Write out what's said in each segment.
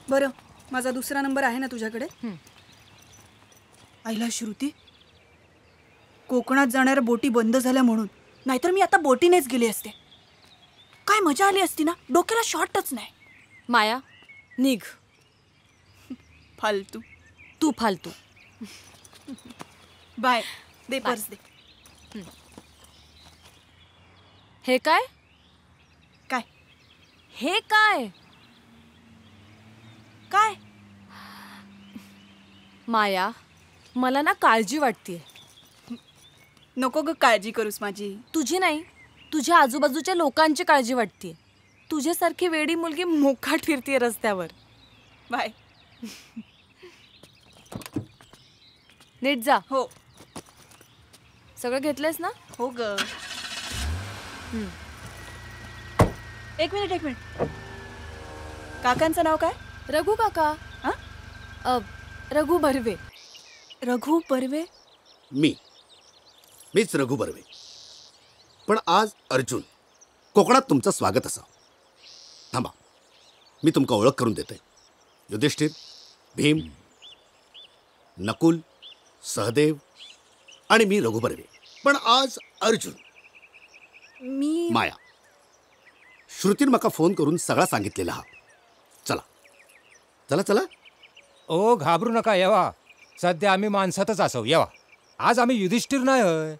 बरं, माझा दुसरा नंबर आहे ना तुझ्याकडे? आईला श्रुती, कोकणात जाणाऱ्या बोटी बंद झाल्या म्हणून, नाहीतर मी आता बोटीनेच गेली असते. काय मजा आली असती ना, डोक्याला शॉर्टच नाही. माया, निघ. फालतू. तू फालतू. बाय. दे पर्स दे. हे काय? काय? हे काय? काय? माया, मला ना काळजी वाटतेय. नको ग काळजी करूस माझी. तुझी नाही, तुझ्या आजूबाजूच्या लोकांची काळजी वाटतेय. तुझ्यासारखी वेडी मुलगी मोकाट फिरतीये रस्त्यावर. बाय. नीट जा. हो. सगळं घेतलंयस ना? हो ग. एक मिनिट. काकांचं नाव काय? रघु काका. रघु बर्वे. रघु बर्वे? मीच रघु बर्वे. पण आज अर्जुन, कोकणात तुमचं स्वागत असं. थांबा, मी तुमका ओळख करून देतोय. युधिष्ठिर, भीम, नकुल, सहदेव आणि मी रघु बर्वे. पण आज अर्जुन. मी माया. श्रुतीन मका फोन करून सगळा सांगितलेला हा. चला चला चला. ओ घाबरू नका, येवा. सध्या आम्ही माणसातच असो, येवा. आज आम्ही युधिष्ठिर नाही होय,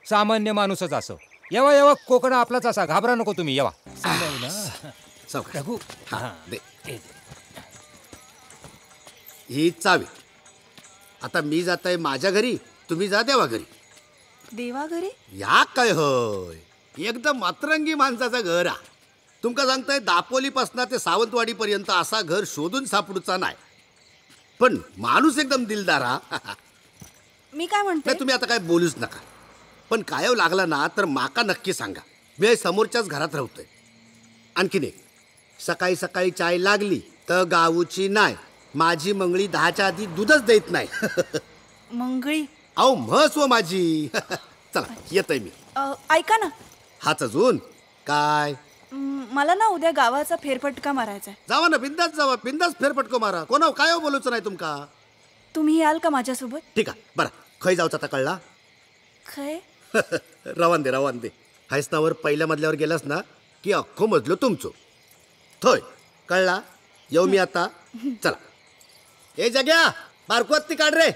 सामान्य माणूसच असो. येवा येवा, कोकण आपलाच असा, घाबरा नको तुम्ही, येवा. रघु, दे. ही चावी. आता मी जाताय माझ्या घरी, तुम्ही जा देवा घरी. देवा घरी? या काय होय, एकदम मातरंगी माणसाचा घर हा. तुमका सांगताय, दापोलीपासना ते सावंतवाडी पर्यंत असा घर शोधून सापडूचा नाही. पण माणूस एकदम दिलदार हा. मी काय म्हणते, तुम्ही आता काय बोलूच नका. पण कायव लागला ना तर माका नक्की सांगा. मी समोरच्याच घरात राहतोय. आणखीन एक, सकाळी सकाळी चाय लागली तर गावची नाही. माझी मंगळी 10च्या आधी दूधच देत नाही. मंगळी? अहो म्हस व माझी. चला येतोय मी. ऐका ना. हाच अजून काय? मला ना उद्या गावाचा फेरफटका मारायचा आहे. जावा ना, बिंदास जावा, बिंदास फेरफटको मारा. कोणा काय बोलूच नाही तुमका. तुम्ही याल का माझ्यासोबत? ठीक आहे, बरं. खय जाऊचा आता कळला? खय? रवान दे. हायस्तावर पहिल्या मजल्यावर गेलास ना की अख्खो मजलो तुमचो. थोय कळला? येऊ मी आता. चला. ए जग्या, बारकोत्ती काढ रे.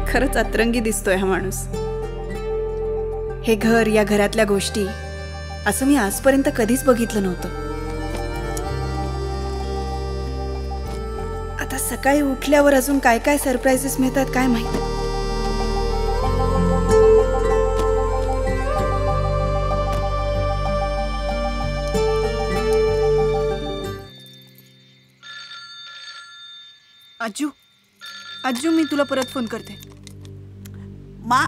खरंच अतरंगी दिसतोय हा माणूस. हे घर, या घरातल्या गोष्टी असं मी आजपर्यंत कधीच बघितलं नव्हतं. आता सकाळी उठल्यावर अजून काय काय सरप्राइजेस मिळतात काय माहित. आजू आजू मी तुला परत फोन करते. मा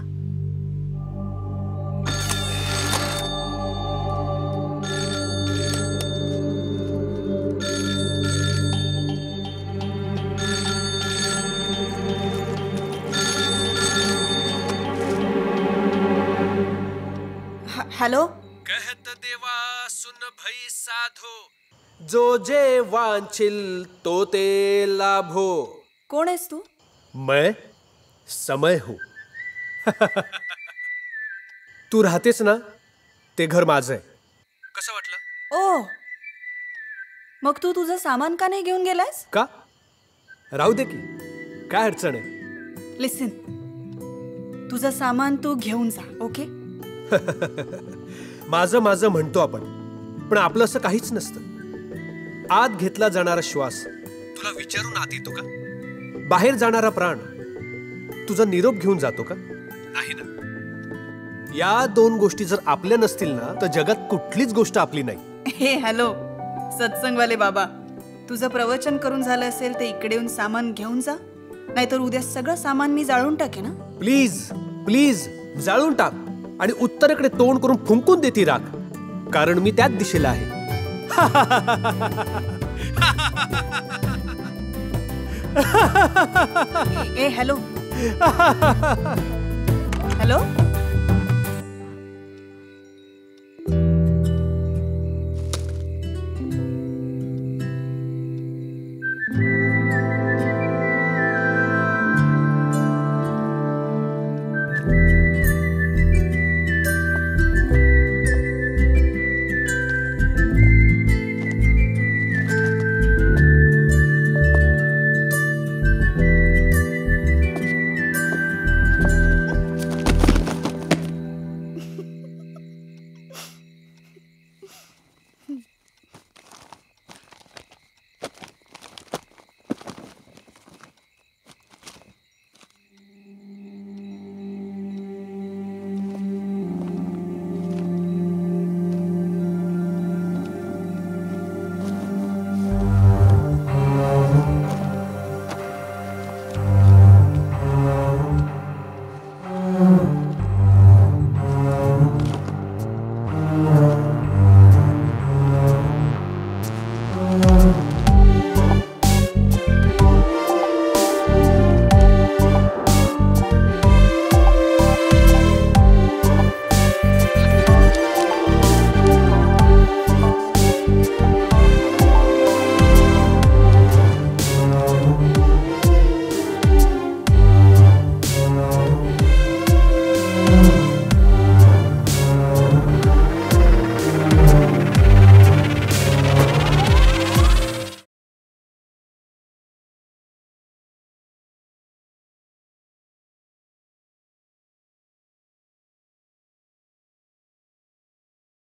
हॅलो. कहत देवा सुन भई साधो, जो जे वांछिल तो ते लाभो. कोण आहेस तू? मैं समय हूं. तू राहतेस ना ते घर माझं आहे. कसं वाटलं? ओ मग तू तुझं सामान का नाही घेऊन गेलायस? का? राहू दे की, काय अडचण आहे? लिसन, तुझं सामान तू घेऊन जा. ओके? माझं माझं म्हणतो आपण, पण आपलं असं काहीच नसतं. आत घेतला जाणारा श्वास तुला विचारून आत येतो का? बाहेर जाणारा प्राण तुझा निरोप घेऊन जातो का? नाही ना. या दोन गोष्टी जर आपल्या नसतील ना तर जगात कुठलीच गोष्ट आपली नाही. हे हॅलो सत्संगवाले बाबा, तुझं प्रवचन करून झालं असेल तर इकडे येऊन सामान घेऊन जा, नाहीतर उद्या सगळं सामान मी जाळून टाके ना. प्लीज प्लीज जाळून टाक आणि उत्तरेकडे तोंड करून फुंकून देती राख, कारण मी त्याच दिशेला आहे. ए हॅलो हॅलो